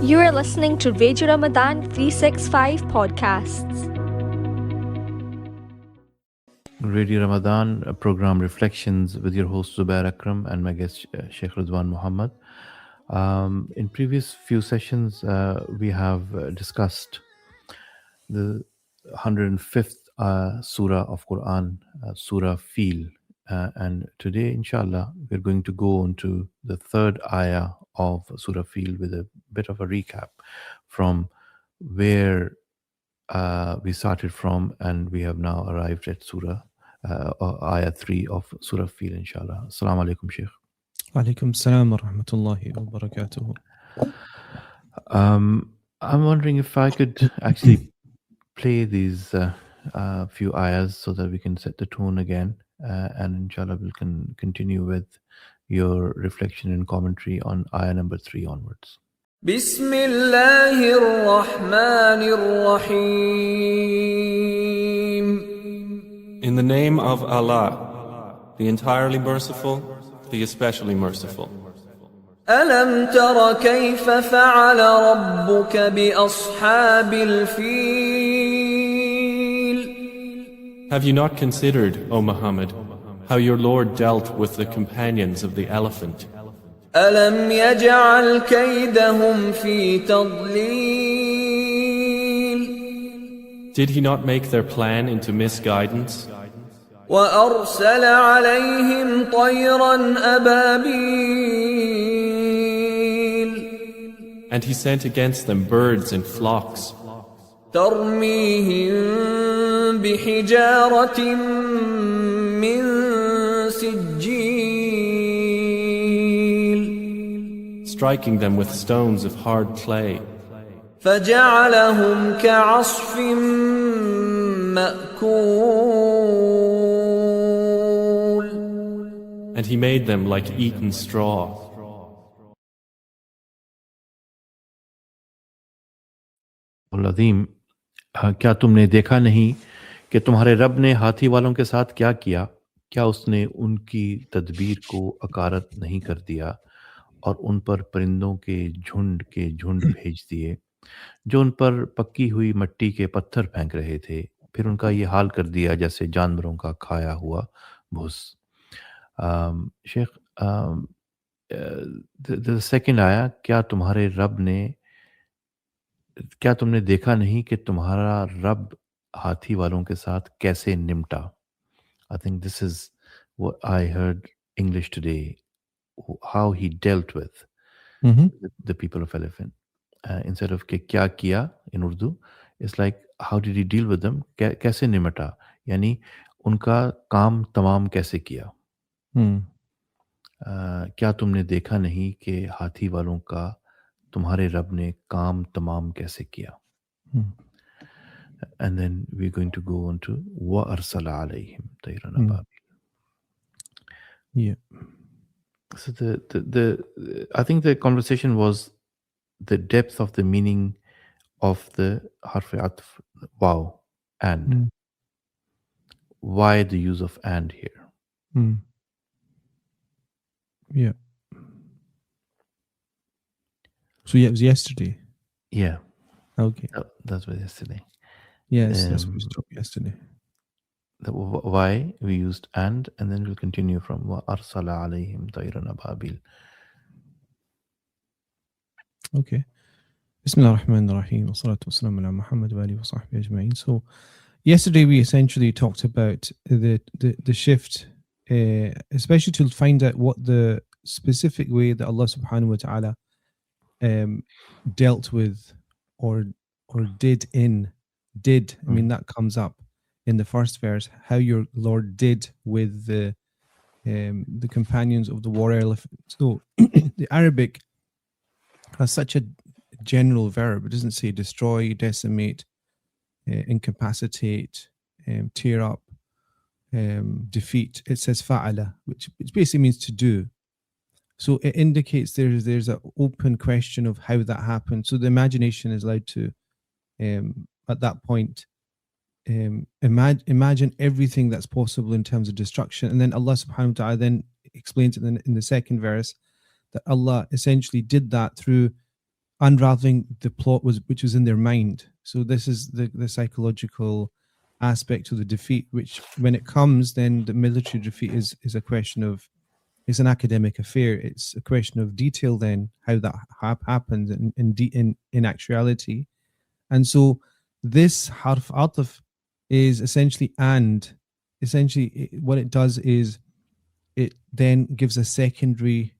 You are listening to Radio Ramadan 365 podcasts. Radio Ramadan program Reflections with your host Zubair Akram and my guest Shaykh Ruzwan Muhammad. In previous few sessions, we have discussed the 105th Surah of Quran, Surah Fil. And today, inshallah, we're going to go on to the third ayah of Surah Fil with a bit of a recap from where we started from, and we have now arrived at Surah, ayah 3 of Surah Fil, inshallah. Assalamu alaikum, Shaykh. Alaikum salam wa rahmatullahi wa barakatuhu. I'm wondering if I could actually play these few ayahs so that we can set the tone again, and inshallah we'll continue with your reflection and commentary on ayah number 3 onwards. Bismillahir Rahmanir Rahim. In the name of Allah, the entirely merciful, the especially merciful. ألم تر كيف فعل ربك بأصحاب الفيل Have you not considered, O Muhammad, how your Lord dealt with the companions of the elephant? ألم يجعل كيدهم في تضليل Did he not make their plan into misguidance? وأرسل عليهم طيرا أبابيل And he sent against them birds and flocks, ترميهم بحجارة من سجيل striking them with stones of hard clay, فجعلهم كعصف مأكول and he made them like eaten straw. अज़ीम, क्या तुमने देखा नहीं कि तुम्हारे रब ने हाथी वालों के साथ क्या किया? क्या उसने उनकी तदबीर को अकारत नहीं कर दिया और उन पर परिंदों के झुंड भेज दिए जो उन पर पक्की हुई मट्टी के पत्थर फेंक रहे थे, फिर उनका ये हाल कर दिया जैसे जानवरों का खाया हुआ भूस. शेख, द सेकंड आया, क्या तुमने देखा नहीं कि तुम्हारा रब हाथी वालों के साथ कैसे निमटा? I think this is what I heard English today, how he dealt with the people of elephant. Instead of कि क्या किया in Urdu, it's like how did he deal with them? कैसे निमटा, यानी उनका काम तमाम कैसे किया. क्या तुमने देखा नहीं कि हाथी वालों का तुम्हारे रब ने काम तमाम कैसे किया. And then we're going to go on to وَأَرْسَلَ عَلَيْهِمْ طَيْرًا أَبَابِيلَ. Yeah. So I think the conversation was the depth of the meaning of the harf atf, wow, and why the use of and here. Yeah. So yeah, it was yesterday. Yeah. Okay. That was yesterday. Yes, that's what we talked yesterday. Why we used and then we'll continue from وَأَرْسَلَ عَلَيْهِمْ طَيْرًا أَبَابِيلَ. Okay. Bismillah ar-Rahman ar-Rahim. Wa salatu wa salam ala Muhammad wa alihi wa sahbihi ajma'in. So yesterday we essentially talked about the shift, especially to find out what the specific way that Allah subhanahu wa ta'ala dealt with or did. I mean, that comes up in the first verse, how your Lord did with the companions of the war elephant. So the Arabic has such a general verb. It doesn't say destroy, decimate, incapacitate, tear up, defeat. It says fa'ala, which basically means to do. So it indicates there's an open question of how that happened. So the imagination is allowed to, at that point, imagine everything that's possible in terms of destruction. And then Allah subhanahu wa ta'ala then explains it in the second verse that Allah essentially did that through unraveling the plot which was in their mind. So this is the psychological aspect of the defeat, which when it comes, then the military defeat is a question of, it's an academic affair. It's a question of detail then, how that happens in actuality. And so this harf ataf is essentially, what it does is it then gives a secondary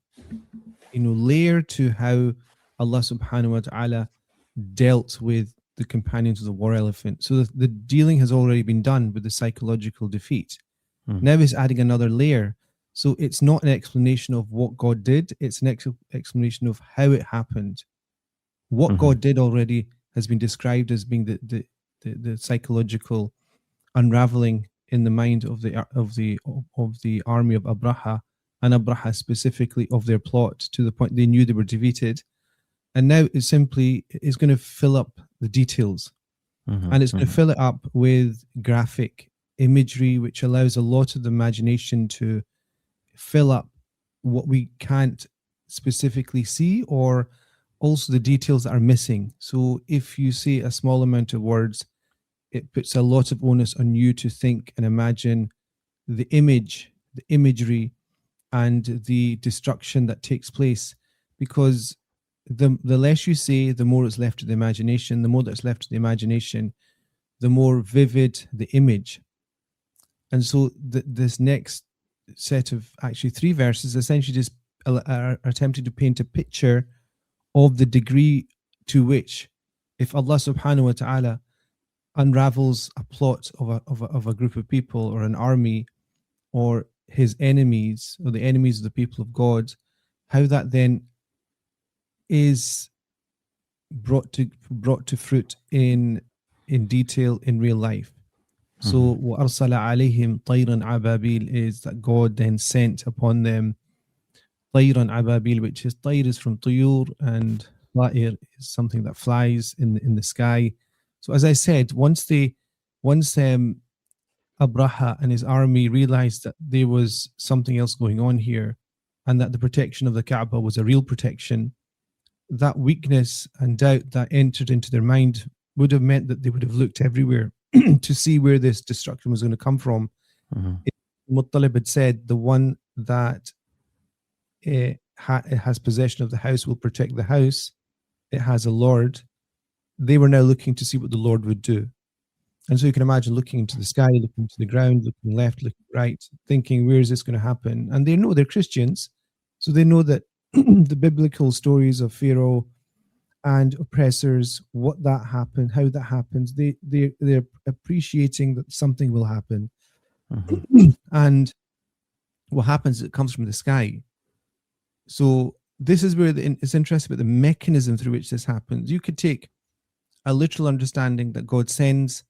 layer to how Allah subhanahu wa ta'ala dealt with the companions of the war elephant. So the dealing has already been done with the psychological defeat. Now he's adding another layer. So it's not an explanation of what God did, it's an explanation of how it happened. What God did already has been described as being the psychological unraveling in the mind of the army of Abraha, and Abraha specifically, of their plot, to the point they knew they were defeated. And now it's going to fill up the details, and it's going to fill it up with graphic imagery, which allows a lot of the imagination to fill up what we can't specifically see, or also the details that are missing. So if you say a small amount of words, it puts a lot of onus on you to think and imagine the imagery, and the destruction that takes place, because the less you say, the more it's left to the imagination. The more that's left to the imagination, the more vivid the image. And so this next set of actually 3 verses essentially just are attempting to paint a picture of the degree to which, if Allah subhanahu wa ta'ala unravels a plot of a group of people or an army, or his enemies, or the enemies of the people of God, how that then is brought to fruit in detail in real life. So وَأَرْسَلَ عَلَيْهِمْ طَيْرًا عَبَابِيل is that God then sent upon them طَيْرًا عَبَابِيل, which is طَيْر is from طُيُور, and طَائِر is something that flies in the sky. So as I said, once Abraha and his army realized that there was something else going on here, and that the protection of the Kaaba was a real protection, that weakness and doubt that entered into their mind would have meant that they would have looked everywhere to see where this destruction was going to come from. Muttalib had said, the one that has possession of the house will protect the house. It has a Lord. They were now looking to see what the Lord would do. And so you can imagine looking into the sky, looking to the ground, looking left, looking right, thinking, where is this going to happen? And they know they're Christians, so they know that the biblical stories of Pharaoh and oppressors, what that happened, how that happens, they're appreciating that something will happen. And what happens is it comes from the sky. So this is where it's interesting about the mechanism through which this happens. You could take a literal understanding that God sends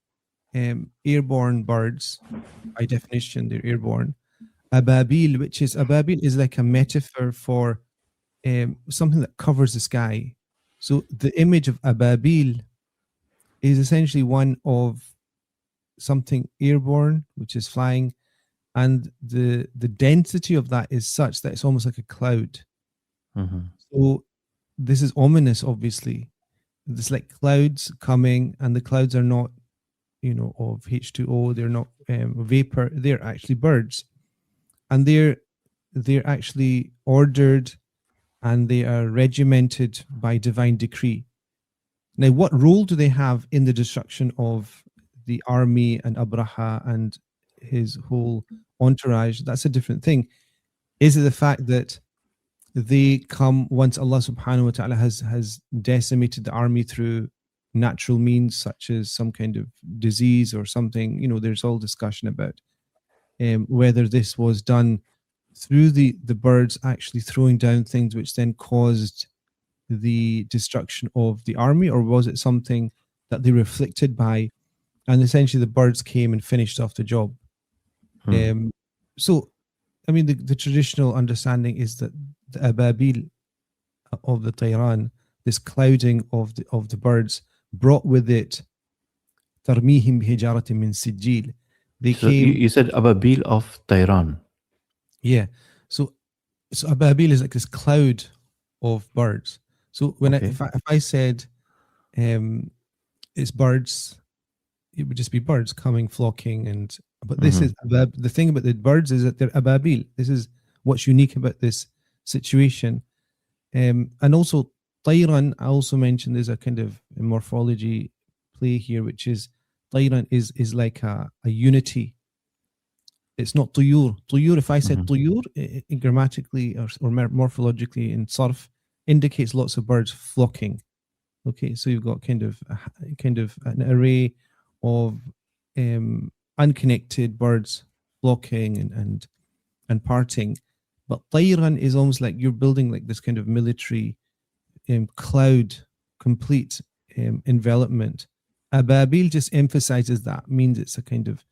airborne birds. By definition, they're airborne. Ababil, Ababil is like a metaphor for something that covers the sky. So the image of Ababil is essentially one of something airborne, which is flying, and the density of that is such that it's almost like a cloud. So this is ominous, obviously. It's like clouds coming, and the clouds are not, of H2O. They're not vapor. They're actually birds, and they're actually ordered, and they are regimented by divine decree. Now, what role do they have in the destruction of the army and Abraha and his whole entourage? That's a different thing. Is it the fact that they come once Allah subhanahu wa ta'ala has decimated the army through natural means, such as some kind of disease or something? There's all discussion about whether this was done through the birds actually throwing down things which then caused the destruction of the army, or was it something that they were afflicted by, and essentially the birds came and finished off the job? So, I mean, the traditional understanding is that the ababil of the Tayran, this clouding of the birds, brought with it tarmihim bihijaratin min sijil. They came. You said ababil of Tayran. Yeah. So Ababil is like this cloud of birds. So when Okay. if I said it's birds, it would just be birds coming, flocking, and but this is the thing about the birds is that they're ababil. This is what's unique about this situation. And also Tayran, I also mentioned there's a kind of a morphology play here, which is Tayran is like a unity. It's not tuyur. Tuyur, if I said tuyur, grammatically or morphologically in sarf, indicates lots of birds flocking. Okay, so you've got kind of an array of unconnected birds flocking and parting. But Tayran is almost like you're building like this kind of military cloud, complete envelopment. Ababil just emphasizes that, means it's a kind of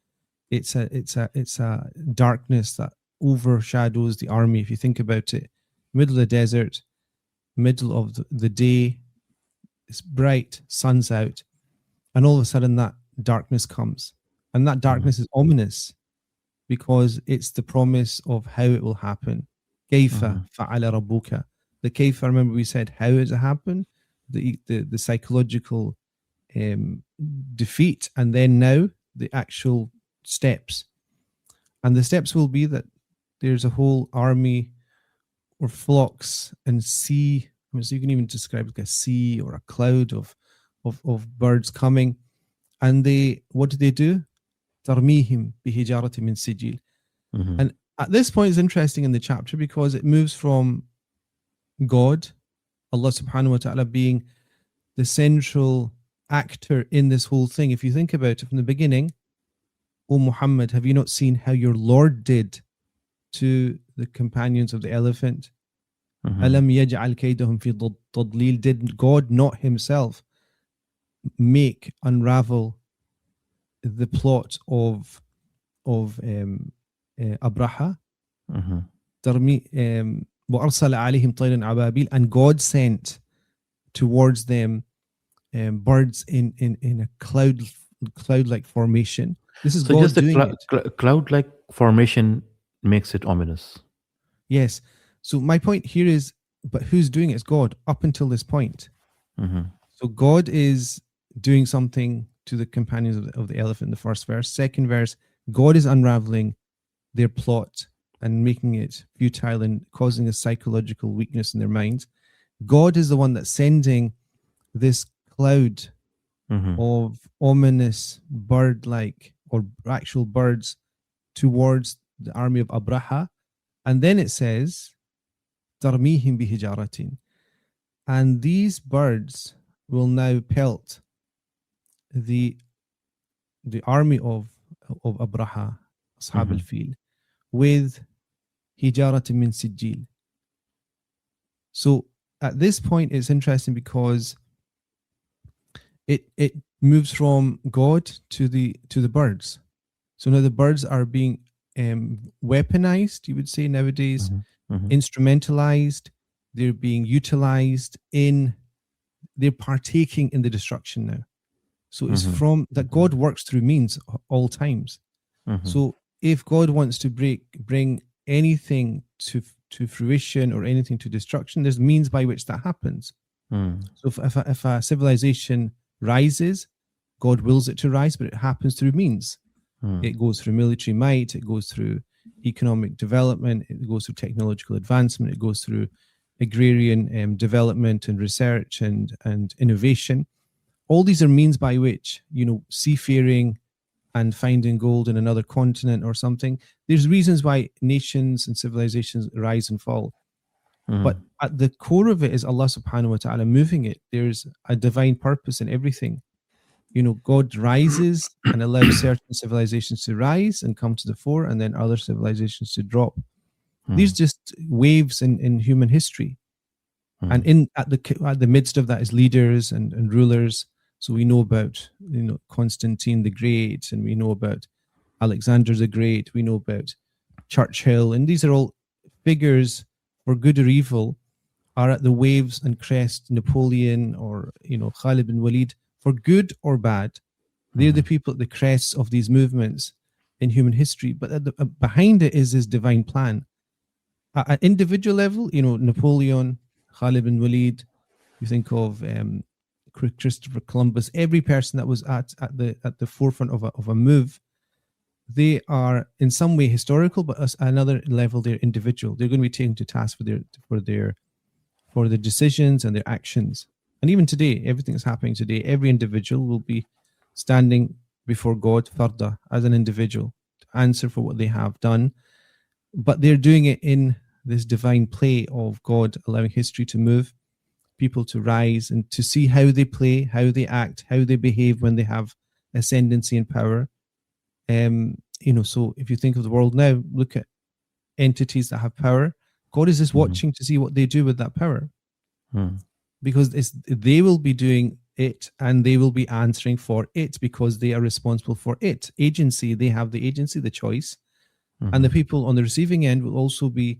it's a darkness that overshadows the army. If you think about it, middle of the desert, middle of the day, it's bright, sun's out, and all of a sudden that darkness comes, and that darkness is ominous because it's the promise of how it will happen. Kayfa fa'ala rabbuka. The kayfa, remember we said how does it happen? The psychological defeat, and then now the actual steps. And the steps will be that there's a whole army or flocks and sea. I mean, so you can even describe like a sea or a cloud of birds coming. And what do? Tarmihim bihijarati min sijil. And at this point is interesting in the chapter because it moves from God, Allah subhanahu wa ta'ala, being the central actor in this whole thing. If you think about it from the beginning, O Muhammad, have you not seen how your Lord did to the companions of the elephant? Alam yaj'al kaydahum fi tadlil. Did God not himself unravel the plot of Abraha? وَأَرْسَلَ عَلَيْهِمْ طَيْرًا أَبَابِيلَ. And God sent towards them birds in a cloud-like formation. This is so God just the doing it. cloud-like formation makes it ominous. Yes. So my point here is, but who's doing it? It's God up until this point. So God is doing something to the companions of the elephant in the first verse. Second verse, God is unraveling their plot and making it futile and causing a psychological weakness in their minds. God is the one that's sending this cloud of ominous bird-like or actual birds towards the army of Abraha. And then it says, Tarmihim bihijaratin. And these birds will now pelt the army of Abraha, Ashab al-Fil, with hijaratin min sijil. So at this point, it's interesting because it moves from God to the birds. So now the birds are being weaponized, you would say nowadays, instrumentalized. They're being utilized they're partaking in the destruction now. So it's from that God works through means all times. So if God wants to bring anything to fruition or anything to destruction, there's means by which that happens. So if a civilization rises, God wills it to rise, but it happens through means. It goes through military might, it goes through economic development, it goes through technological advancement, it goes through agrarian development and research and innovation. All these are means by which, seafaring and finding gold in another continent or something. There's reasons why nations and civilizations rise and fall. But at the core of it is Allah subhanahu wa ta'ala moving it. There's a divine purpose in everything. God rises and allows certain civilizations to rise and come to the fore, and then other civilizations to drop. These just waves in human history. And at the midst of that is leaders and rulers. So we know about Constantine the Great, and we know about Alexander the Great, we know about Churchill, and these are all figures, for good or evil, are at the waves and crest. Napoleon or Khalid bin Walid, for good or bad, they're the people at the crests of these movements in human history. But behind it is this divine plan. At an individual level, Napoleon, Khalid bin Walid, You think of Christopher Columbus. Every person that was at the forefront of a move, they are in some way historical, but at another level, they're individual. They're going to be taken to task for their decisions and their actions. And even today, everything that's happening today, every individual will be standing before God, farda, as an individual, to answer for what they have done. But they're doing it in this divine play of God allowing history to move, people to rise and to see how they play, how they act, how they behave when they have ascendancy and power. So if you think of the world now, look at entities that have power. God is just watching to see what they do with that power, because they will be doing it and they will be answering for it because they are responsible for it. Agency, they have the agency, the choice, and the people on the receiving end will also be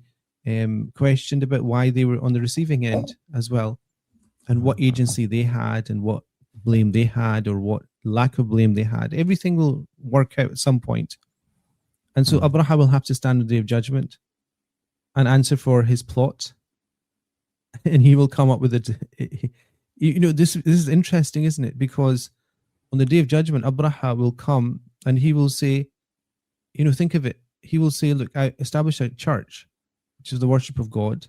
questioned about why they were on the receiving end as well, and what agency they had and what blame they had or what lack of blame they had. Everything will work out at some point. And so Abraha will have to stand on the day of judgment and answer for his plot. And he will come up with it. This is interesting, isn't it? Because on the day of judgment, Abraha will come and he will say, think of it. He will say, look, I established a church, which is the worship of God.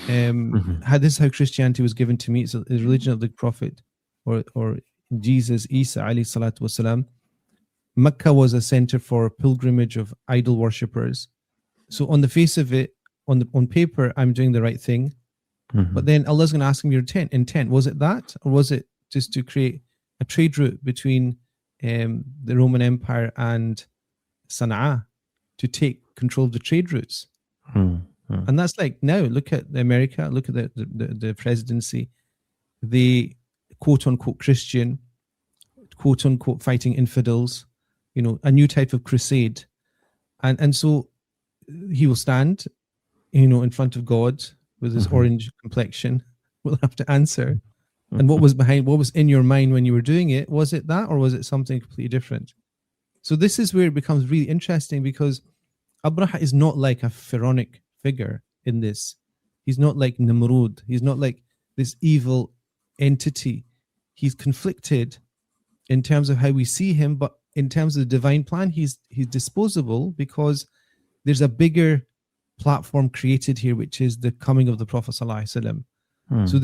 This is how Christianity was given to me. It's the religion of the Prophet or Jesus, Isa alayhi salatu wasalam. Mecca was a center for pilgrimage of idol worshippers. So on the face of it, on paper, I'm doing the right thing. But then Allah's going to ask him your intent. Was it that? Or was it just to create a trade route between the Roman Empire and Sana'a to take control of the trade routes? And that's like now, look at America, look at the presidency, the quote unquote Christian, quote unquote fighting infidels, a new type of crusade. And so he will stand, in front of God with his orange complexion, will have to answer. And what was in your mind when you were doing it? Was it that, or was it something completely different? So this is where it becomes really interesting, because Abraha is not like a pharaonic figure in this. He's not like Nimrod. He's not like this evil entity. He's conflicted in terms of how we see him, but in terms of the divine plan, he's disposable, because there's a bigger platform created here, which is the coming of the Prophet ﷺ. So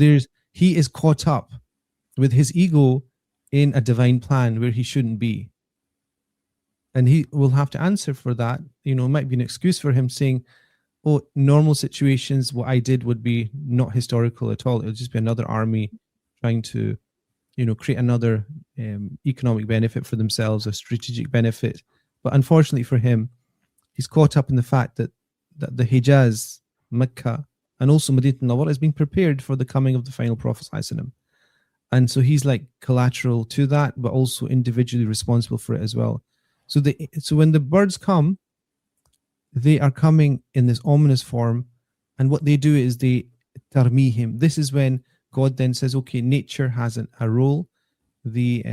he is caught up with his ego in a divine plan where he shouldn't be. And he will have to answer for that. It might be an excuse for him saying, oh, normal situations, what I did would be not historical at all. It'll just be another army trying to, create another economic benefit for themselves, a strategic benefit. But unfortunately for him, he's caught up in the fact that the Hijaz, Mecca, and also Madinah Nawara is being prepared for the coming of the final Prophet ﷺ. And so he's like collateral to that, but also individually responsible for it as well. So when the birds come, they are coming in this ominous form, and what they do is they tarmihim. This is when God then says, okay, nature has a role. The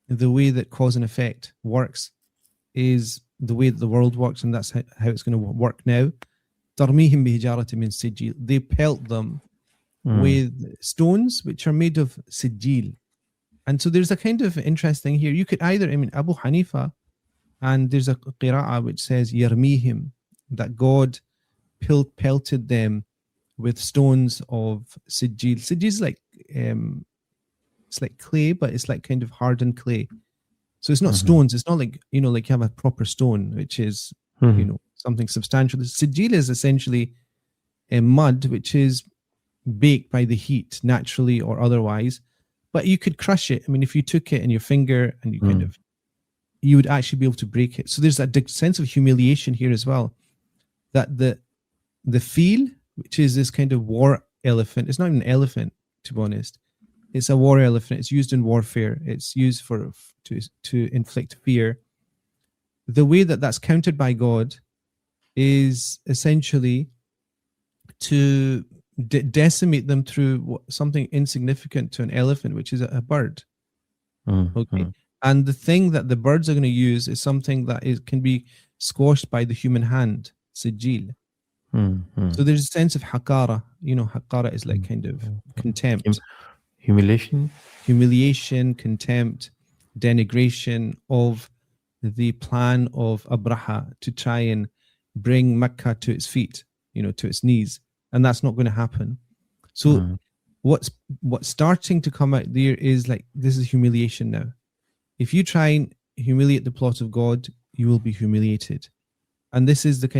way that cause and effect works is the way that the world works, and that's how it's going to work now. Tarmihim bihijaratin min sijil. They pelt them with stones which are made of sijil. And so there's a kind of interesting here. You could either, Abu Hanifa, and there's a qira'ah which says yarmihim, that God pelted them with stones of sijil. Sijil is like it's like clay, but it's like kind of hardened clay. So it's not stones. It's not like like you have a proper stone, which is something substantial. The sijil is essentially a mud which is baked by the heat, naturally or otherwise. But you could crush it. If you took it in your finger and you would actually be able to break it. So there's that sense of humiliation here as well. That the Fil, which is this kind of war elephant, it's not even an elephant, to be honest. It's a war elephant. It's used in warfare. It's used to inflict fear. The way that that's countered by God is essentially to decimate them through something insignificant to an elephant, which is a bird. Okay. And the thing that the birds are going to use is something that can be squashed by the human hand, sijil. So there's a sense of haqara. Haqara is like kind of contempt, Humiliation. humiliation, contempt, denigration of the plan of Abraha to try and bring Mecca to its feet, to its knees, and that's not going to happen. So what's starting to come out there is like, this is humiliation now. If you try and humiliate the plot of God, you will be humiliated. And this is the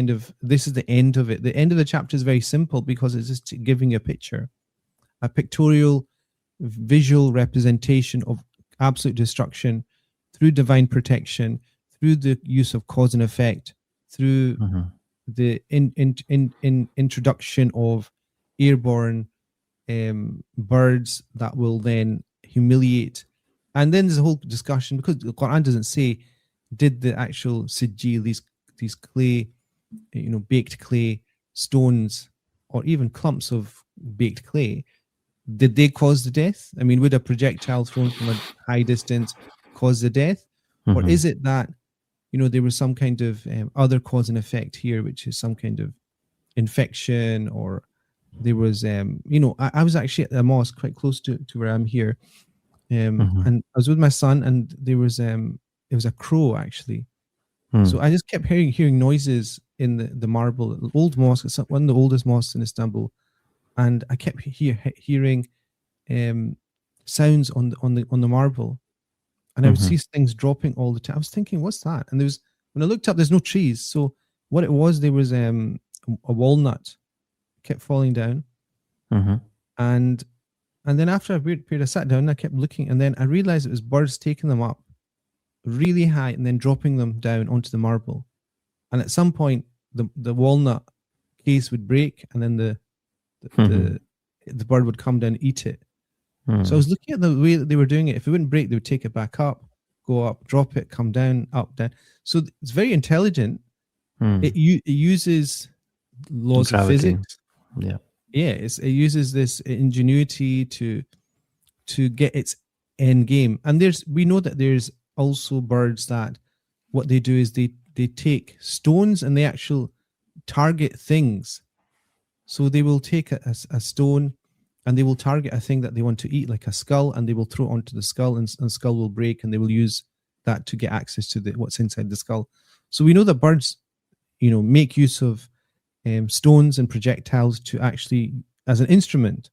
end of it. The end of the chapter is very simple because it's just giving a picture, a pictorial, visual representation of absolute destruction through divine protection, through the use of cause and effect, through the introduction of airborne birds that will then humiliate. And then there's a whole discussion, because the Quran doesn't say, did the actual sijil, these clay, baked clay stones, or even clumps of baked clay, did they cause the death? I mean, would a projectile thrown from a high distance cause the death? Or is it that, there was some kind of other cause and effect here, which is some kind of infection, or there was, I was actually at a mosque quite close to where I'm here. And I was with my son, and there was, it was a crow actually. So I just kept hearing noises in the marble, old mosque. It's one of the oldest mosques in Istanbul. And I kept hearing sounds on the marble, and I would see things dropping all the time. I was thinking, what's that? And when I looked up, there's no trees. So what it was, there was a walnut kept falling down, and then after a weird period, I sat down and I kept looking, and then I realized it was birds taking them up really high and then dropping them down onto the marble. And at some point, the walnut case would break, and then the bird would come down and eat it. So I was looking at the way that they were doing it. If it wouldn't break, they would take it back up, go up, drop it, come down, up, down. So it's very intelligent. It uses laws Gravity. of physics. It uses this ingenuity to get its end game. And we know that there's also birds that what they do is they take stones and they actually target things. So they will take a stone and they will target a thing that they want to eat, like a skull, and they will throw it onto the skull, and skull will break, and they will use that to get access to what's inside the skull. So we know that birds, make use of stones and projectiles to actually as an instrument.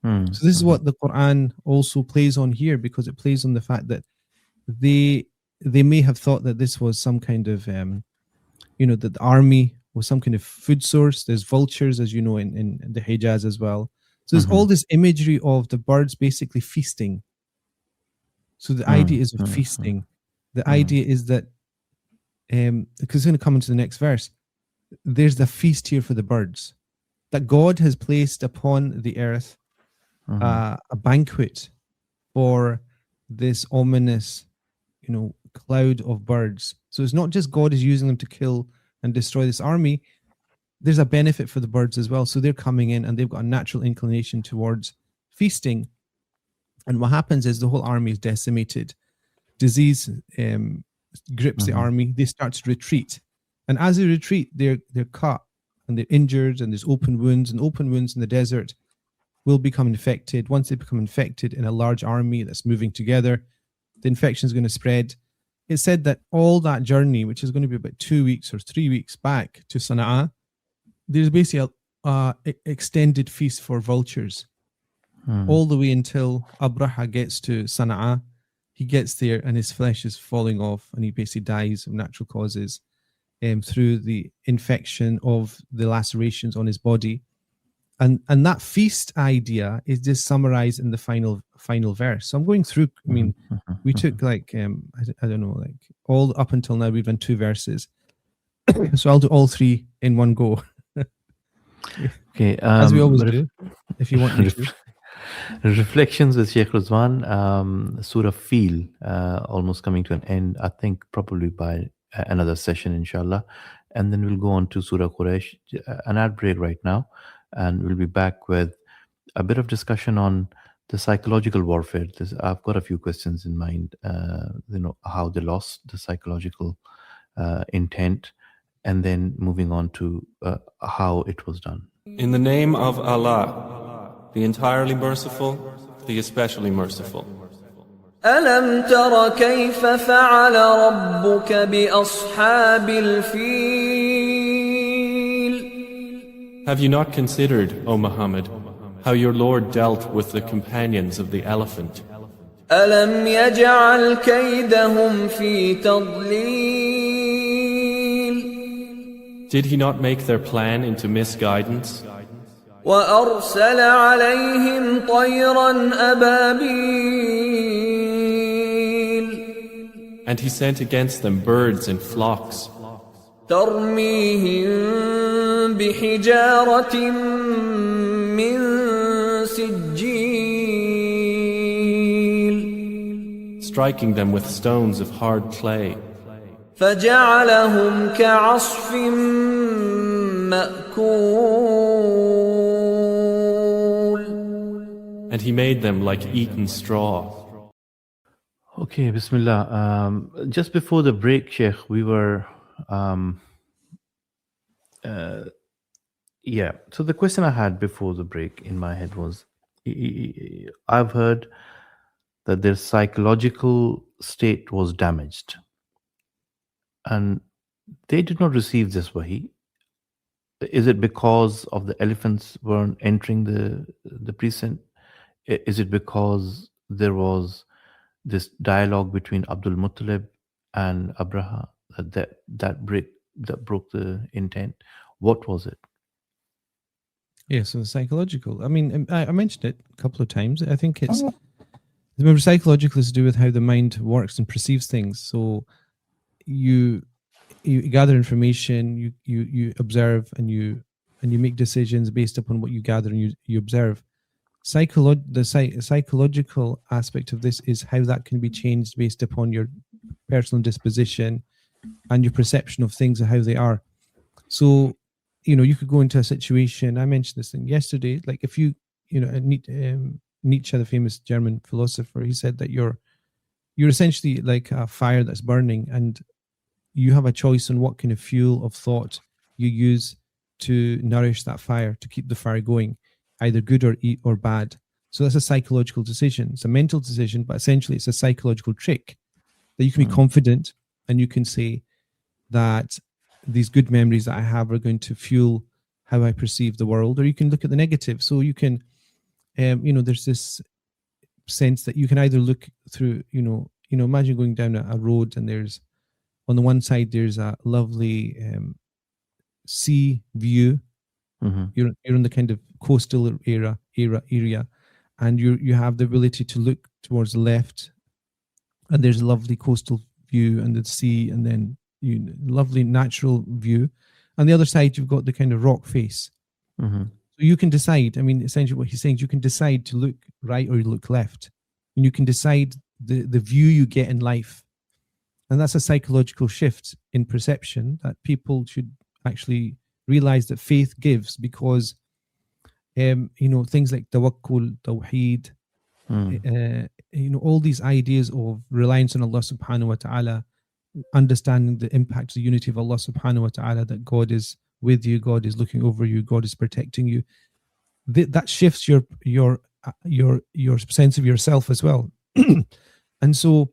So this is what the Quran also plays on here, because it plays on the fact that they may have thought that this was some kind of that the army was some kind of food source. There's vultures, as you know, in the Hijaz as well. So there's all this imagery of the birds basically feasting. So the idea is of feasting. The idea is that, because it's going to come into the next verse, there's the feast here for the birds, that God has placed upon the earth a banquet for this ominous, cloud of birds. So it's not just God is using them to kill and destroy this army. There's a benefit for the birds as well. So they're coming in and they've got a natural inclination towards feasting. And what happens is the whole army is decimated. Disease grips the army. They start to retreat. And as they retreat, they're cut and they're injured, and there's open wounds. And open wounds in the desert will become infected. Once they become infected in a large army that's moving together, the infection is going to spread. It's said that all that journey, which is going to be about 2 weeks or 3 weeks back to Sana'a, there's basically a extended feast for vultures all the way until Abraha gets to Sana'a. He gets there and his flesh is falling off, and he basically dies of natural causes through the infection of the lacerations on his body. And that feast idea is just summarized in the final verse. So I'm going through, we took like, I don't know, like all up until now, we've done 2 verses. So I'll do all 3 in one go. Okay. As we always do, if you want me to. Reflections with Shaykh Ruzwan, Surah Fil, almost coming to an end, I think probably by another session, inshallah. And then we'll go on to Surah Quraysh, an ad break right now. And we'll be back with a bit of discussion on the psychological warfare. I've got a few questions in mind, how they lost the psychological intent, and then moving on to how it was done. In the name of Allah, the entirely merciful, the especially merciful. ألم تر كيف فعل ربك بأصحاب الفيل Have you not considered, O Muhammad, how your Lord dealt with the companions of the elephant? ألم يجعل كيدهم في تضليل Did he not make their plan into misguidance? وأرسل عليهم طيرا أبابيل And he sent against them birds in flocks, ترميهم بحجارة من سجيل striking them with stones of hard clay, فجعلهم كعصف مأكول and he made them like eaten straw. Okay, Bismillah. Just before the break, Sheikh, we were, yeah. So the question I had before the break in my head was, I've heard that their psychological state was damaged, and they did not receive this wahi. Is it because of the elephants weren't entering the precinct? Is it because there was this dialogue between Abdul Muttalib and Abraha that broke the intent? What was it? Yeah, so psychological. I mean, I mentioned it a couple of times. I think it's, remember, psychological is to do with how the mind works and perceives things. So you gather information, you observe, and you make decisions based upon what you gather and you observe. The psychological aspect of this is how that can be changed based upon your personal disposition and your perception of things and how they are. So, you could go into a situation. I mentioned this thing yesterday. Like if Nietzsche, the famous German philosopher, he said that you're essentially like a fire that's burning, and you have a choice on what kind of fuel of thought you use to nourish that fire, to keep the fire going, either good or bad. So that's a psychological decision. It's a mental decision, but essentially it's a psychological trick that you can be confident, and you can say that these good memories that I have are going to fuel how I perceive the world, or you can look at the negative. So you can, there's this sense that you can either look through, imagine going down a road, and there's, on the one side, there's a lovely sea view. Mm-hmm. You're in the kind of coastal area, and you have the ability to look towards the left, and there's a lovely coastal view and the sea, and then lovely natural view. On the other side, you've got the kind of rock face. Mm-hmm. So you can decide. I mean, essentially, what he's saying is you can decide to look right or you look left, and you can decide the view you get in life. And that's a psychological shift in perception that people should actually realize that faith gives, because things like tawakkul, tawheed, all these ideas of reliance on Allah subhanahu wa ta'ala, understanding the impact of the unity of Allah subhanahu wa ta'ala, that God is with you, God is looking over you, God is protecting you. That shifts your sense of yourself as well. And so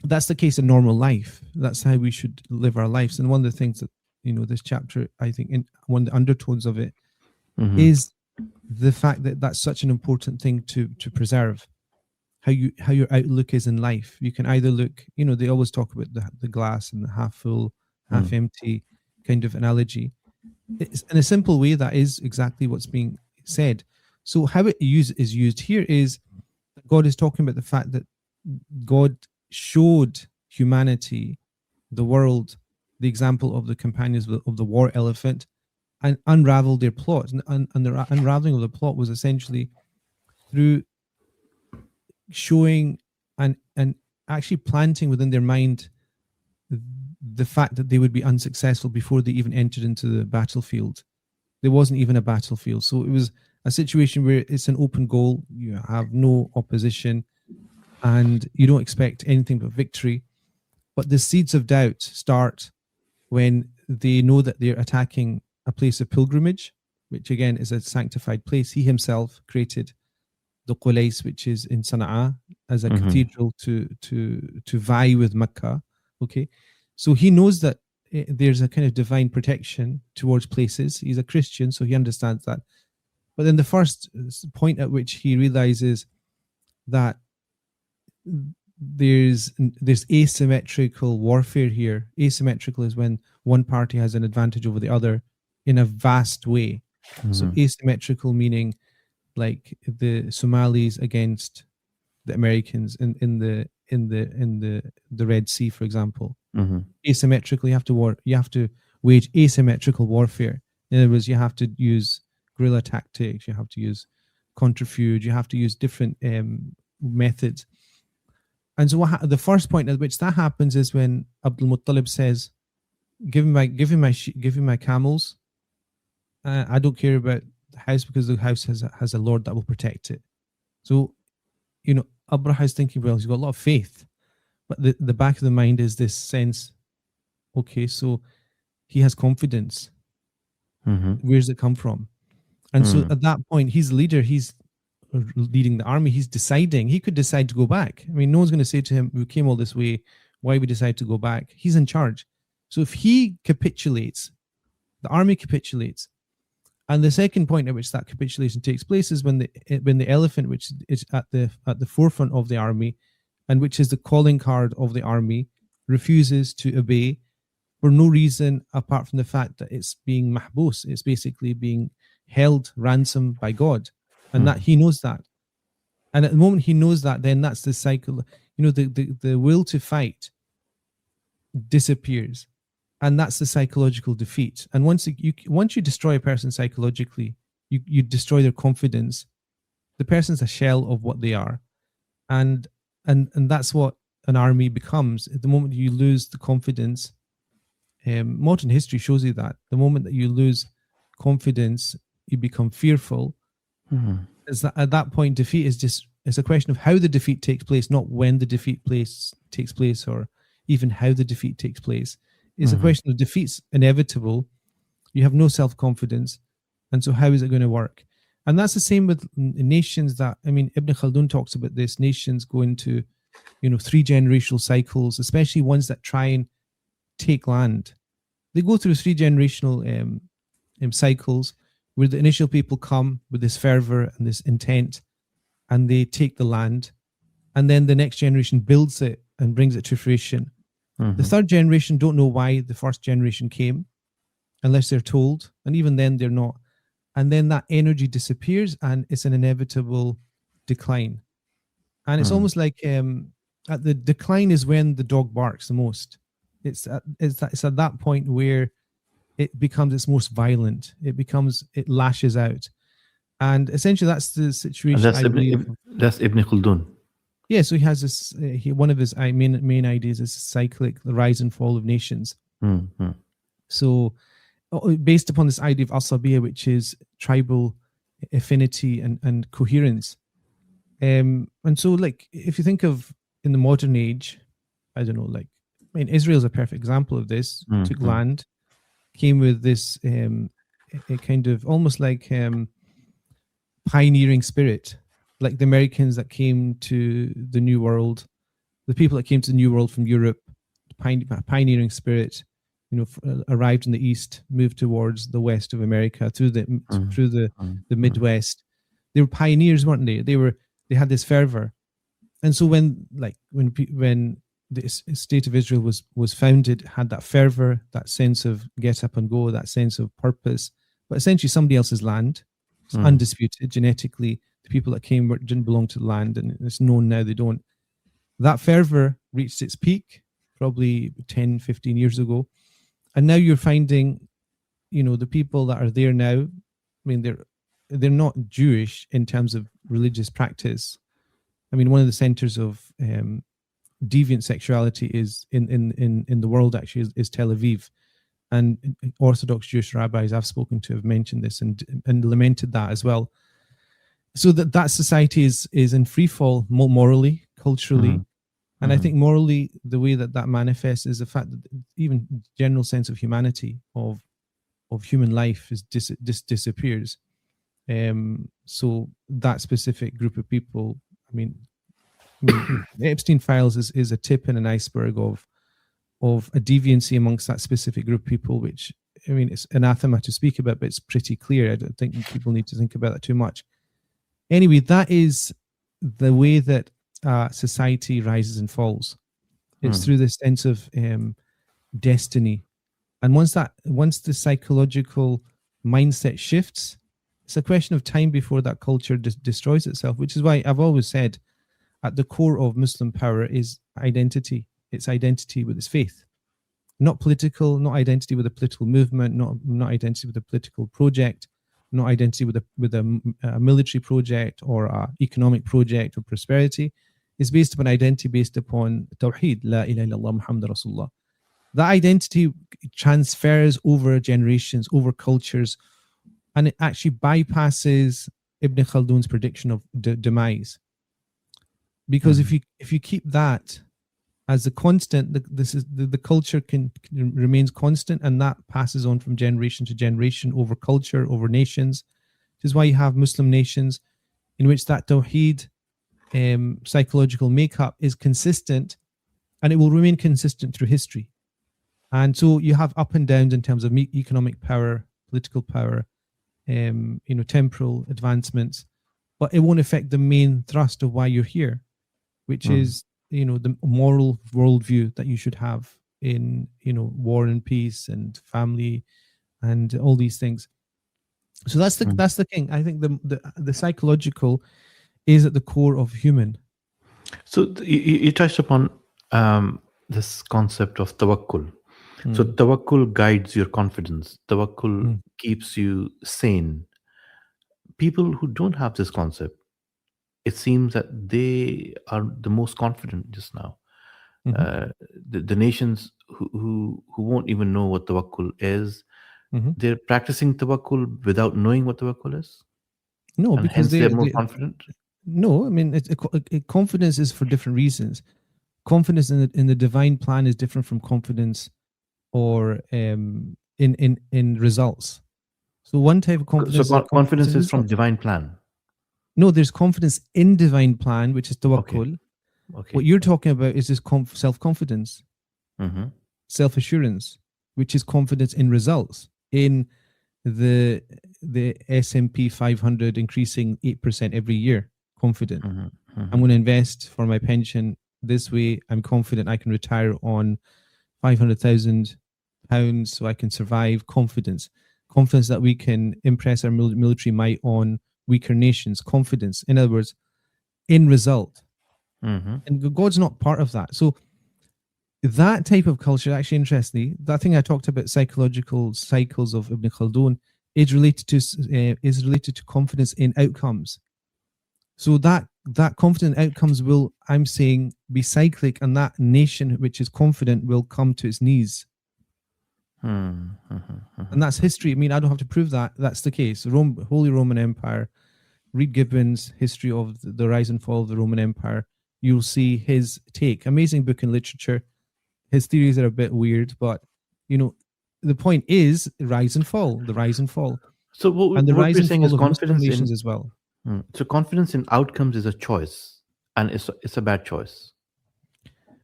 that's the case in normal life. That's how we should live our lives. And one of the things that, this chapter, I think, one of the undertones of it is the fact that that's such an important thing to preserve. How your outlook is in life. You can either look, they always talk about the glass and the half full, half empty kind of analogy. It's, in a simple way, that is exactly what's being said. So how it is used here is that God is talking about the fact that God showed humanity, the world, the example of the companions of the war elephant, and unraveled their plot. And the unraveling of the plot was essentially through showing and actually planting within their mind the fact that they would be unsuccessful before they even entered into the battlefield. There wasn't even a battlefield. So it was a situation where it's an open goal. You have no opposition and you don't expect anything but victory. But the seeds of doubt start when they know that they're attacking a place of pilgrimage. which again is a sanctified place. He himself created the Qulais, which is in Sana'a, as a cathedral to vie with Mecca. Okay, so he knows that there's a kind of divine protection towards places. He's a Christian, so he understands that. But then the first point at which he realizes that there's asymmetrical warfare here. Asymmetrical is when one party has an advantage over the other in a vast way. So asymmetrical meaning like the Somalis against the Americans in the Red Sea, for example. Asymmetrical, you have to wage asymmetrical warfare. In other words, you have to use guerrilla tactics, you have to use contrifuge, you have to use different methods. And so the first point at which that happens is when Abdul Muttalib says, give me my camels. I don't care about the house because the house has a Lord that will protect it. So, Abraha is thinking, well, he's got a lot of faith. But the back of the mind is this sense, okay, so he has confidence. Where does it come from? And so at that point, he's the leader. He's leading the army. He's deciding. He could decide to go back. I mean, no one's going to say to him, we came all this way. Why we decide to go back? He's in charge. So if he capitulates, the army capitulates. And the second point at which that capitulation takes place is when the elephant, which is at the forefront of the army, and which is the calling card of the army, refuses to obey for no reason apart from the fact that it's being mahbus. It's basically being held ransom by God, and that he knows that. And at the moment he knows that, then that's the cycle. The will to fight disappears, and that's the psychological defeat. And once you destroy a person psychologically, you destroy their confidence. The person's a shell of what they are, and that's what an army becomes. At the moment you lose the confidence, modern history shows you that the moment that you lose confidence, you become fearful. At that point, defeat is just, it's a question of how the defeat takes place, not when the defeat takes place, or even how the defeat takes place. It's a question of defeat's inevitable. You have no self-confidence, and so how is it going to work? And that's the same with nations that, Ibn Khaldun talks about this. Nations go into, 3 generational cycles, especially ones that try and take land. They go through 3 generational cycles where the initial people come with this fervor and this intent, and they take the land, and then the next generation builds it and brings it to fruition. The third generation don't know why the first generation came, unless they're told, and even then they're not. And then that energy disappears, and it's an inevitable decline. And it's almost like at the decline is when the dog barks the most. It's at that point where it becomes its most violent. It lashes out, and essentially that's the situation. That's Ibn Khaldun. Yeah, so he has this. One of his main ideas is cyclic, the rise and fall of nations. So, based upon this idea of asabiyya, which is tribal affinity and coherence, and so like if you think of in the modern age, I don't know, Israel's a perfect example of this. Took land, came with this a kind of almost like pioneering spirit, like the Americans that came to the New World, the people that came to the New World from Europe, pioneering spirit, arrived in the East, moved towards the west of America through the Midwest. They were pioneers, weren't they? They had this fervor, and so when the state of Israel was founded, it had that fervor, that sense of get up and go, that sense of purpose, but essentially somebody else's land. It's undisputed genetically. The people that came didn't belong to the land, and it's known now they don't. That fervor reached its peak probably 10, 15 years ago. And now you're finding, the people that are there now, they're not Jewish in terms of religious practice. One of the centers of deviant sexuality is in the world actually is Tel Aviv. And Orthodox Jewish rabbis I've spoken to have mentioned this and lamented that as well. So that society is in free fall morally, culturally. And I think morally, the way that manifests is the fact that even general sense of humanity, of human life is disappears. So that specific group of people, I mean, the Epstein files is a tip in an iceberg of a deviancy amongst that specific group of people, which, I mean, it's anathema to speak about, but it's pretty clear. I don't think people need to think about that too much. Anyway, that is the way that society rises and falls. It's through this sense of destiny. And once the psychological mindset shifts, it's a question of time before that culture destroys itself, which is why I've always said at the core of Muslim power is identity. It's identity with its faith. Not political, not identity with a political movement, not identity with a political project, not identity with a military project or a economic project or prosperity. It's based upon identity based upon Tawheed, La ilaha illallah Muhammad Rasulullah. That identity transfers over generations, over cultures, and it actually bypasses Ibn Khaldun's prediction of demise. Because if you keep that as a constant, the culture remains constant, and that passes on from generation to generation over culture, over nations. This is why you have Muslim nations in which that Tawheed psychological makeup is consistent, and it will remain consistent through history. And so you have up and downs in terms of economic power, political power, temporal advancements, but it won't affect the main thrust of why you're here, which is the moral worldview that you should have in war and peace and family and all these things. So that's the thing. I think the psychological is at the core of human. So you touched upon this concept of tawakkul. So tawakkul guides your confidence. Tawakkul keeps you sane. People who don't have this concept, it seems that they are the most confident just now. The nations who won't even know what tawakkul is, they're practicing tawakkul without knowing what tawakkul is. No, and because they're more confident. No, I mean, confidence is for different reasons. Confidence in the divine plan is different from confidence or in results. So one type of confidence. So confidence is from divine plan. No, there's confidence in divine plan, which is tawakkul. Okay. What you're talking about is this self-confidence, self-assurance, which is confidence in results, in the S&P 500 increasing 8% every year. Confident. I'm going to invest for my pension this way. I'm confident I can retire on £500,000 so I can survive. Confidence that we can impress our military might on weaker nations. Confidence, in other words, in result. And God's not part of that. So that type of culture, actually, interestingly, that thing I talked about, psychological cycles of Ibn Khaldun, is related to confidence in outcomes. So that confident outcomes will, I'm saying, be cyclic, and that nation which is confident will come to its knees. And that's history. I mean, I don't have to prove that. That's the case. Holy Roman Empire. Read Gibbon's history of the rise and fall of the Roman Empire. You'll see his take. Amazing book in literature. His theories are a bit weird, but the point is rise and fall. The rise and fall. So what we're saying is confidence in as well. So confidence in outcomes is a choice, and it's a bad choice.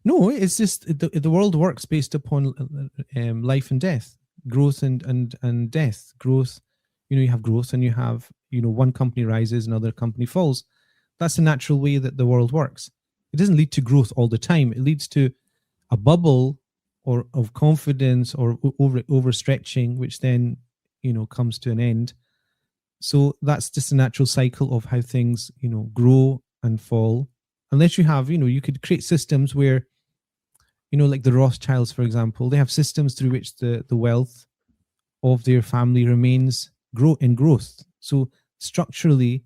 No, it's just the world works based upon life and death, growth and death. Growth, you have growth, and you have one company rises, another company falls. That's the natural way that the world works. It doesn't lead to growth all the time. It leads to a bubble or of confidence or overstretching, which then comes to an end. So that's just a natural cycle of how things grow and fall. Unless you have you could create systems where like the Rothschilds, for example, they have systems through which the wealth of their family remains in growth. So structurally,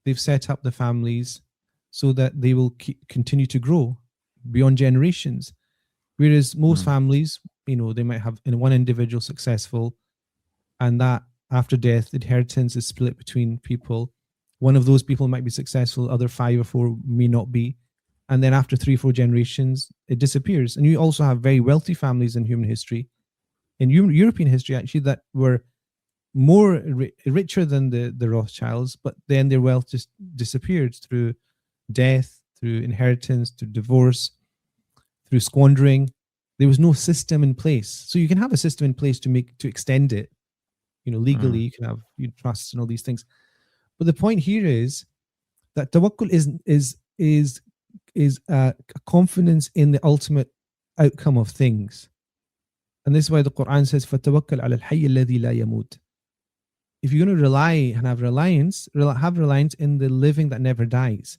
they've set up the families so that they will continue to grow beyond generations. Whereas most families, they might have one individual successful, and that after death, inheritance is split between people. One of those people might be successful, other 5 or 4 may not be. And then after 3 or 4 generations, it disappears. And you also have very wealthy families in human history, in European history, actually, that were more richer than the Rothschilds, but then their wealth just disappeared through death, through inheritance, through divorce, through squandering. There was no system in place. So you can have a system in place to extend it. Legally, you can have trusts and all these things. But the point here is that tawakkul is a confidence in the ultimate outcome of things. And this is why the Quran says, فَتَوَكَّلْ عَلَى الْحَيِّ الَّذِي لَا يَمُوتُ. If you're going to rely and have reliance in the living that never dies.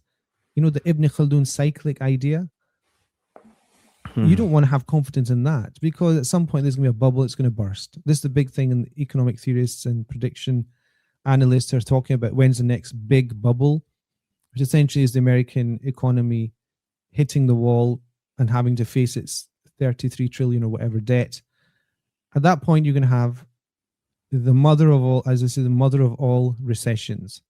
The Ibn Khaldun cyclic idea. You don't want to have confidence in that, because at some point there's going to be a bubble, it's going to burst. This is the big thing, and economic theorists and prediction analysts are talking about when's the next big bubble, which essentially is the American economy hitting the wall and having to face its 33 trillion or whatever debt. At that point, you're going to have the mother of all, as I say, the mother of all recessions.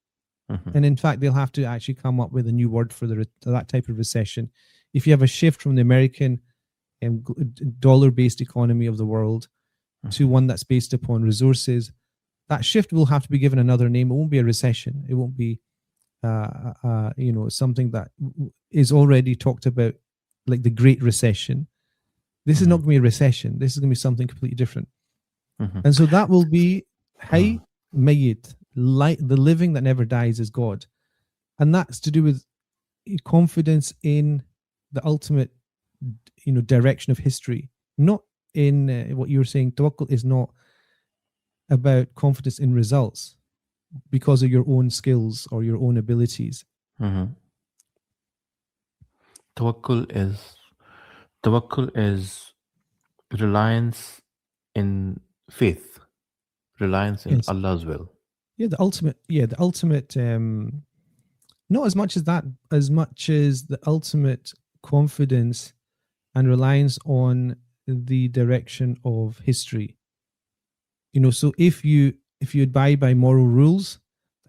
And in fact, they'll have to actually come up with a new word for that type of recession. If you have a shift from the American dollar-based economy of the world to one that's based upon resources, that shift will have to be given another name. It won't be a recession. It won't be, something that is already talked about, like the Great Recession. This is not going to be a recession. This is going to be something completely different. And so that will be Hayy Mayyit, the living that never dies is God. And that's to do with confidence in the ultimate, direction of history, not in what you were saying. Tawakkul is not about confidence in results because of your own skills or your own abilities. Tawakkul is reliance in faith, reliance in Allah's will. The ultimate, not as much as that, as much as the ultimate confidence and reliance on the direction of history. So if you abide by moral rules,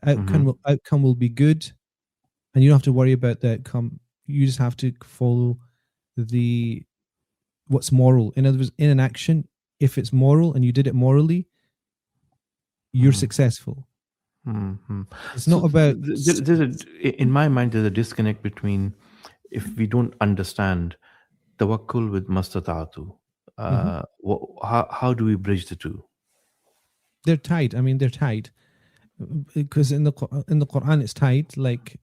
outcome will be good, and you don't have to worry about the outcome. You just have to follow what's moral. In other words, in an action, if it's moral and you did it morally, you're successful. It's not about. In my mind, there's a disconnect between, if we don't understand tawakkul with mastata'atu, how do we bridge the two? They're tied. They're tied, because in the Quran it's tied. Like,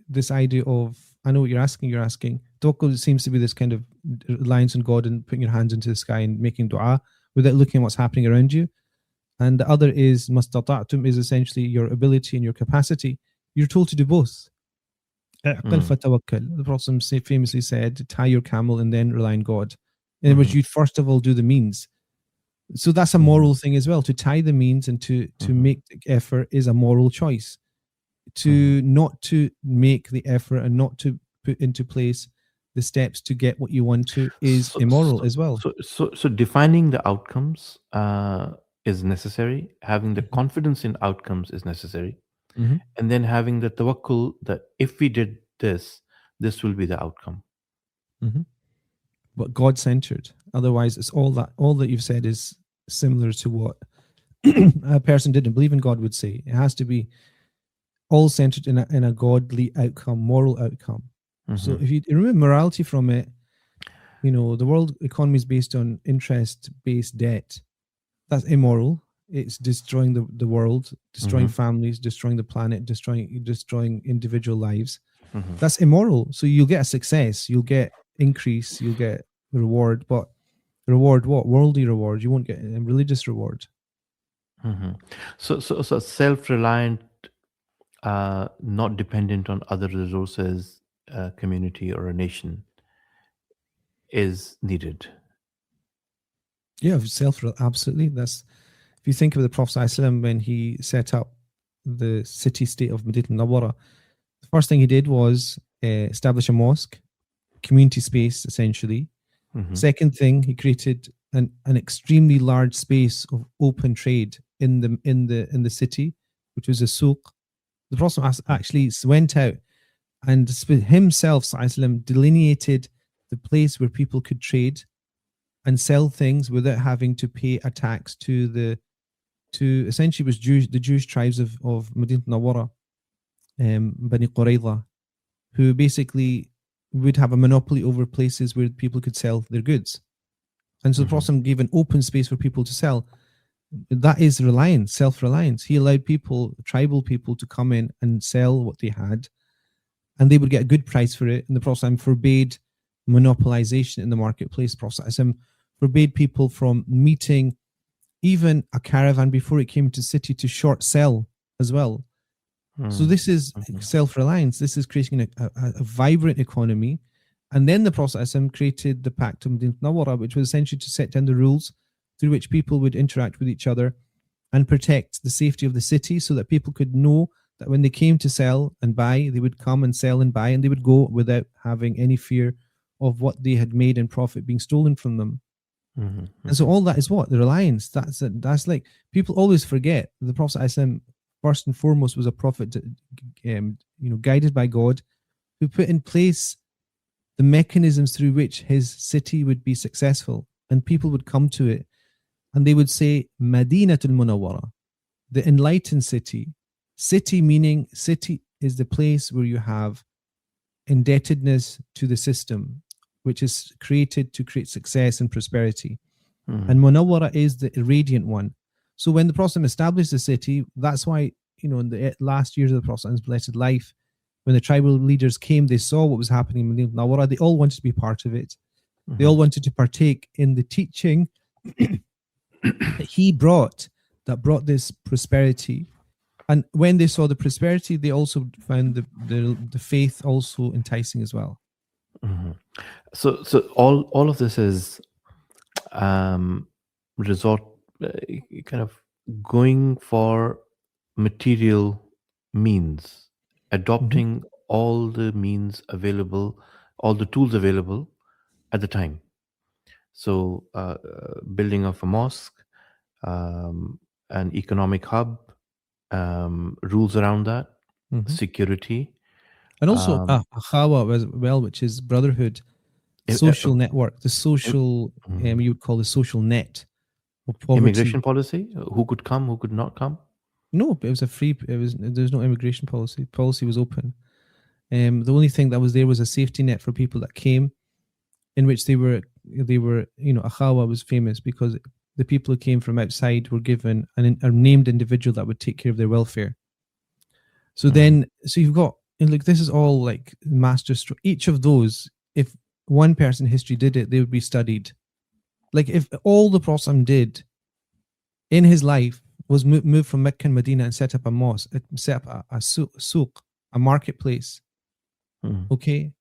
this idea of, I know what you're asking. Tawakkul seems to be this kind of reliance on God and putting your hands into the sky and making dua without looking at what's happening around you. And the other is mastata'tum, is essentially your ability and your capacity. You're told to do both. The Prophet famously said, tie your camel and then rely on God. In which you first of all do the means. So that's a moral thing as well. To tie the means and to make the effort is a moral choice. To not to make the effort and not to put into place the steps to get what you want to is immoral as well. So defining the outcomes is necessary. Having the confidence in outcomes is necessary. And then having the tawakkul that if we did this will be the outcome. But God-centered. Otherwise, it's all that you've said is similar to what a person didn't believe in God would say. It has to be all centered in a godly outcome, moral outcome. So if you remove morality from it, the world economy is based on interest-based debt. That's immoral. It's destroying the world, destroying families, destroying the planet, destroying individual lives. That's immoral. So you'll get a success, you'll get increase, you'll get reward, but reward what? Worldly reward. You won't get a religious reward. So self-reliant, not dependent on other resources, community or a nation is needed. Yeah, absolutely. That's, if you think of the Prophet ﷺ when he set up the city-state of Madinah Nawara, the first thing he did was establish a mosque, community space essentially. Second thing, he created an extremely large space of open trade in the city, which was a souq. The Prophet actually went out and himself ﷺ delineated the place where people could trade and sell things without having to pay a tax to the to essentially was the Jewish tribes of Madinah Nawara, Bani Qurayza, who basically would have a monopoly over places where people could sell their goods. And so the Prophet gave an open space for people to sell. That is reliance, self-reliance. He allowed people, tribal people, to come in and sell what they had, and they would get a good price for it. And the Prophet forbade monopolization in the marketplace. The Prophet forbade people from meeting even a caravan before it came to city to short sell as well. So this is self-reliance. This is creating a vibrant economy. And then the Prophet created the Pact of Madinah Nawara, which was essentially to set down the rules through which people would interact with each other and protect the safety of the city, so that people could know that when they came to sell and buy, they would come and sell and buy, and they would go without having any fear of what they had made in profit being stolen from them. And so all that is what? The reliance. That's like, people always forget the Prophet first and foremost was a prophet, guided by God, who put in place the mechanisms through which his city would be successful, and people would come to it and they would say Madinatul Munawwara, the enlightened city. City meaning city is the place where you have indebtedness to the system, which is created to create success and prosperity. And Munawwara is the radiant one. So when the Prophet established the city, that's why, in the last years of the Prophet's blessed life, when the tribal leaders came, they saw what was happening in Madinah Munawwara. They all wanted to be part of it. They all wanted to partake in the teaching that he brought, that brought this prosperity. And when they saw the prosperity, they also found the faith also enticing as well. So all of this is resort kind of going for material means, adopting all the means available, all the tools available at the time. So building of a mosque, an economic hub, rules around that, security. And also akhawa as well, which is brotherhood, social network, the social, you would call the social net of poverty. Immigration policy, who could come, who could not come? No, it was there's no immigration policy. Policy was open. The only thing that was there was a safety net for people that came, in which they were, akhawa was famous because the people who came from outside were given a named individual that would take care of their welfare. So so you've got, and look, this is all like master stroke. Each of those, if one person in history did it, they would be studied. Like if all the Prophet did in his life was move from Mecca and Medina and set up a mosque, set up a souk, a marketplace, okay,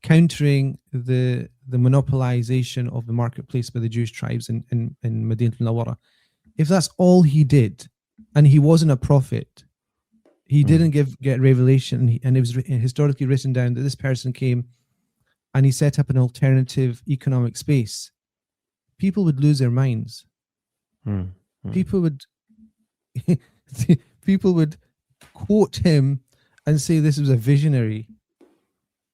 countering the monopolization of the marketplace by the Jewish tribes in Medina al-Nawara. If that's all he did, and he wasn't a prophet, he didn't get revelation, and it was historically written down that this person came and he set up an alternative economic space, people would lose their minds. People would quote him and say this was a visionary.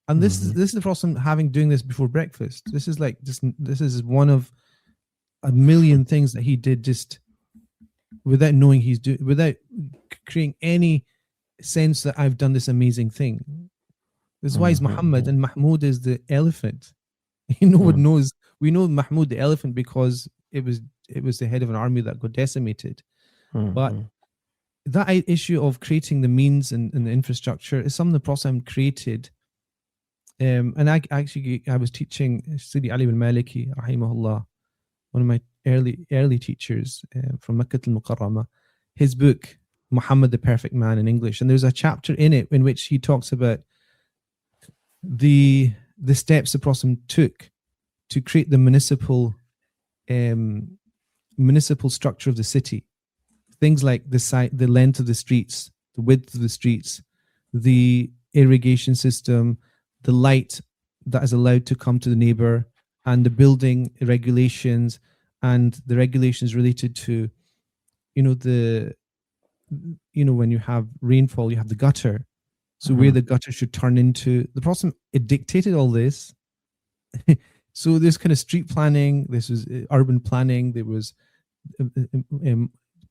And this is the Prophet doing this before breakfast. This is like this is one of a million things that he did just without knowing he's doing, without creating any sense that I've done this amazing thing. This is why he's Muhammad, and Mahmud is the elephant. No one knows. We know Mahmud the elephant because it was the head of an army that got decimated. But that issue of creating the means and the infrastructure is something the Prophet created. And I was teaching Sidi Ali bin Maliki, rahimahullah, one of my early teachers from Makkah al-Mukarramah, his book, Muhammad the Perfect Man, in English. And there's a chapter in it in which he talks about the steps the Prophet took to create the municipal structure of the city. Things like the length of the streets, the width of the streets, the irrigation system, the light that is allowed to come to the neighbor, and the building regulations and the regulations related to, when you have rainfall, you have the gutter. So where the gutter should turn into, the Prophet, it dictated all this. So there's kind of street planning, this was urban planning, there was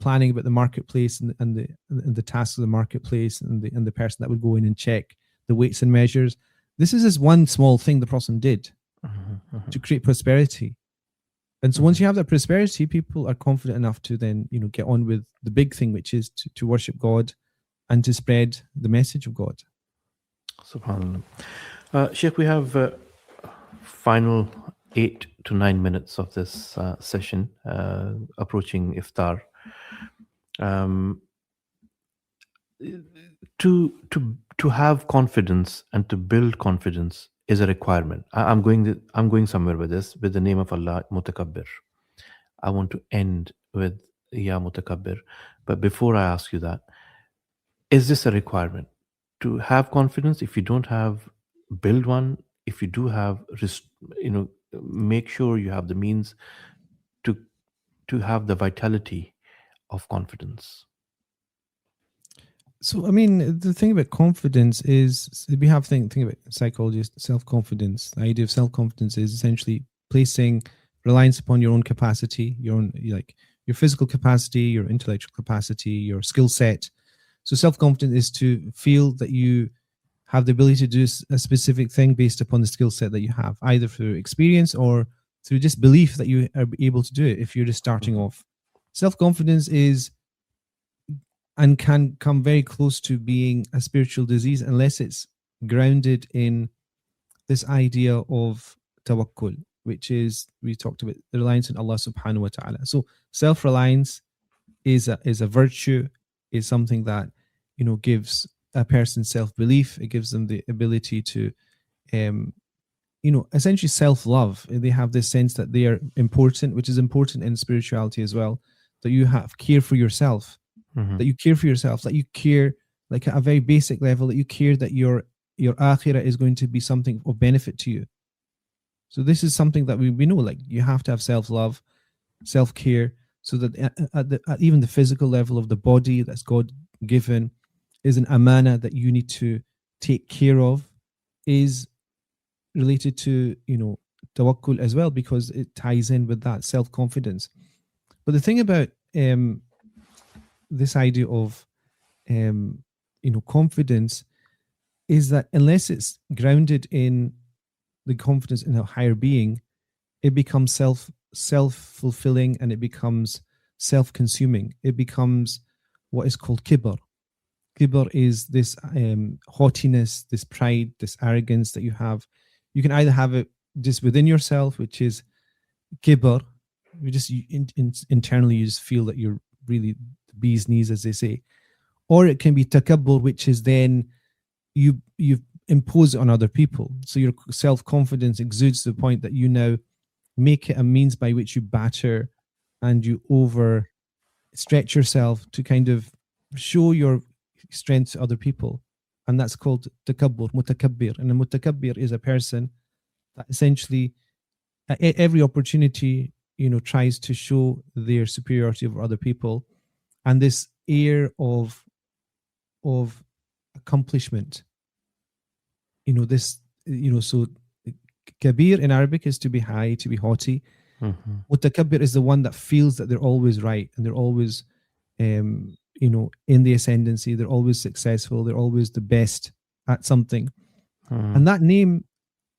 planning about the marketplace and the tasks of the marketplace and the person that would go in and check the weights and measures. This is just one small thing the Prophet did to create prosperity. And so once you have that prosperity, people are confident enough to then, get on with the big thing, which is to worship God and to spread the message of God. SubhanAllah. Sheikh, we have final 8 to 9 minutes of this session, approaching iftar. To have confidence and to build confidence is a requirement. I'm going somewhere with this, with the name of Allah, Mutakabbir. I want to end with Ya Mutakabbir. But before I ask you that, is this a requirement? To have confidence, if you don't have, build one. If you do have, make sure you have the means to have the vitality of confidence. So, the thing about confidence is we have think about psychology, self-confidence. The idea of self-confidence is essentially placing reliance upon your own capacity, your own, your physical capacity, your intellectual capacity, your skill set. So self-confidence is to feel that you have the ability to do a specific thing based upon the skill set that you have, either through experience or through just belief that you are able to do it if you're just starting off. Self-confidence is and can come very close to being a spiritual disease unless it's grounded in this idea of tawakkul, which is, we talked about the reliance on Allah subhanahu wa ta'ala. So self-reliance is a virtue, is something that, gives a person self-belief. It gives them the ability to, essentially self-love. They have this sense that they are important, which is important in spirituality as well, that you have care for yourself, that you care for yourself, that you care, like at a very basic level, that you care that your akhirah is going to be something of benefit to you. So this is something that we know, like you have to have self-love, self-care, so that at even the physical level of the body that's God given is an amana that you need to take care of, is related to, tawakkul as well, because it ties in with that self-confidence. But the thing about this idea of, confidence is that unless it's grounded in the confidence in a higher being, it becomes self-fulfilling and it becomes self-consuming. It becomes what is called kibr. Kibr is this haughtiness, this pride, this arrogance that you have. You can either have it just within yourself, which is kibr. Internally you just feel that you're really the bee's knees, as they say. Or it can be takabbur, which is then you impose it on other people. So your self-confidence exudes to the point that you now make it a means by which you batter and you overstretch yourself to kind of show your strength to other people. And that's called takabbur, mutakabbir. And a mutakabbir is a person that essentially at every opportunity, tries to show their superiority over other people, and this air of accomplishment. So kabir in Arabic is to be high, to be haughty. Mutakabbir is the one that feels that they're always right and they're always, in the ascendancy. They're always successful. They're always the best at something. And that name,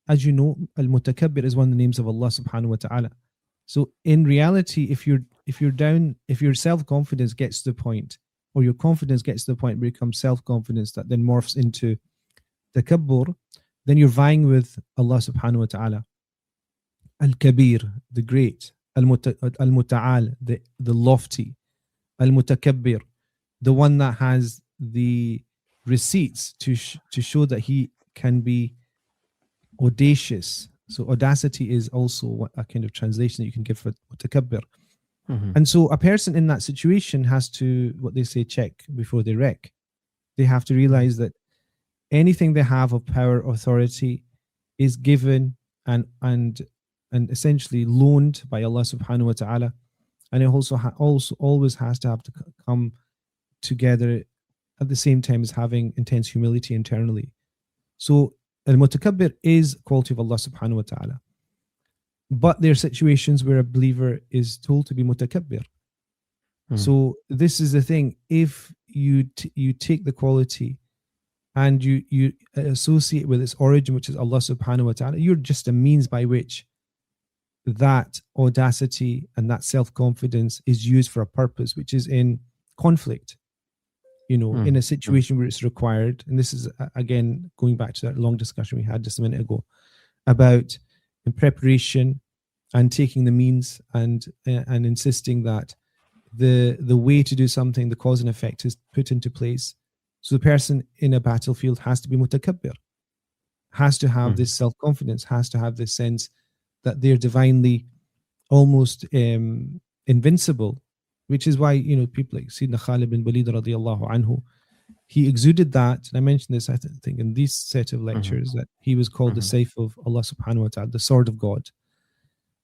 as you know, Al-Mutakabbir is one of the names of Allah subhanahu wa ta'ala. So in reality, if your self-confidence gets to the point, or your confidence gets to the point where it becomes self-confidence that then morphs into takabbur, then you're vying with Allah subhanahu wa ta'ala. Al-Kabir, the great. Al-Muta'al, the lofty. Al-Mutakabbir, the one that has the receipts to show that he can be audacious. So audacity is also a kind of translation that you can give for mutakabbir. And so a person in that situation has to, what they say, check before they wreck. They have to realize that anything they have of power, authority is given and essentially loaned by Allah subhanahu wa ta'ala. And it also always has to have to come together at the same time as having intense humility internally. So al-mutakabbir is quality of Allah subhanahu wa ta'ala. But there are situations where a believer is told to be mutakabbir. So this is the thing. If you take the quality and you associate with its origin, which is Allah subhanahu wa ta'ala, you're just a means by which that audacity and that self-confidence is used for a purpose, which is in conflict, in a situation where it's required. And this is, again, going back to that long discussion we had just a minute ago about in preparation and taking the means and insisting that the way to do something, the cause and effect, is put into place. So the person in a battlefield has to be mutakabbir, has to have this self-confidence, has to have this sense that they're divinely almost invincible, which is why, people like Sayyidina Khalid bin Walid radiallahu anhu, he exuded that. And I mentioned this, I think, in this set of lectures, that he was called the Sayf of Allah subhanahu wa ta'ala, the sword of God.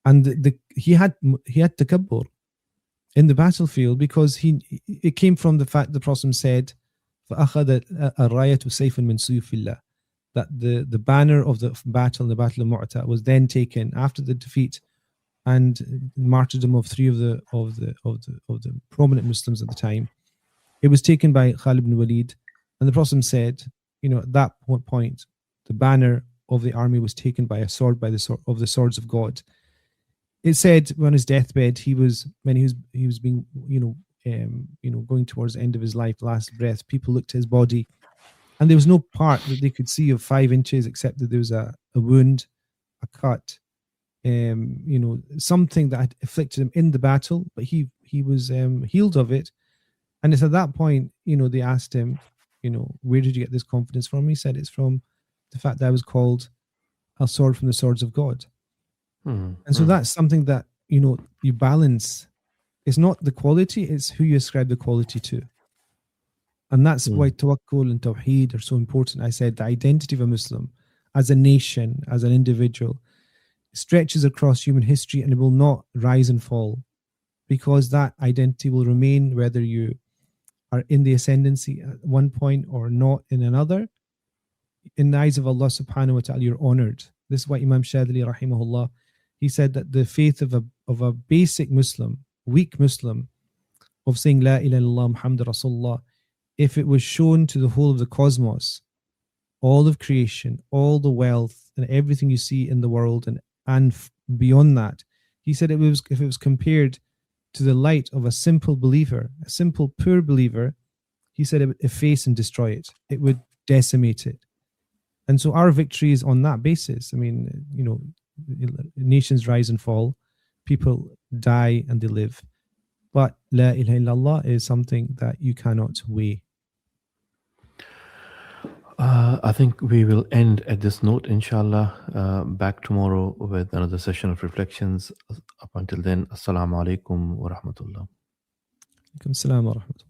And he had takabbur in the battlefield because it came from the fact the Prophet said, فَأَخَذَ الرَّايَةُ سَيْفًا مِنْ سُيُوفِ اللَّهِ, that the banner of the Battle of Mu'tah was then taken after the defeat and martyrdom of three of the prominent Muslims at the time. It was taken by Khalid ibn Walid, and the Prophet said, at that point, the banner of the army was taken by a sword, by the sword of the swords of God. It said on his deathbed, when he was being, going towards the end of his life, last breath, people looked at his body, and there was no part that they could see of 5 inches except that there was a wound, a cut, something that had afflicted him in the battle, but he was healed of it. And it's at that point, they asked him, where did you get this confidence from? He said, it's from the fact that I was called a sword from the swords of God. And so that's something that, you balance. It's not the quality, it's who you ascribe the quality to. And that's why tawakkul and tawheed are so important. I said the identity of a Muslim as a nation, as an individual, stretches across human history, and it will not rise and fall, because that identity will remain whether you are in the ascendancy at one point or not in another. In the eyes of Allah subhanahu wa ta'ala, you're honored. This is why Imam Shadili rahimahullah, he said that the faith of a basic Muslim, weak Muslim, of saying La ilaha illallah Muhammad Rasulullah, if it was shown to the whole of the cosmos, all of creation, all the wealth and everything you see in the world and beyond that, he said if it was compared to the light of a simple believer, a simple poor believer, he said it would efface and destroy it. It would decimate it. And so our victory is on that basis. I mean, nations rise and fall, people die and they live. But La ilaha illallah is something that you cannot weigh. I think we will end at this note, inshallah. Back tomorrow with another session of reflections. Up until then, Assalamu alaikum wa rahmatullah. Alaikum salam wa rahmatullah.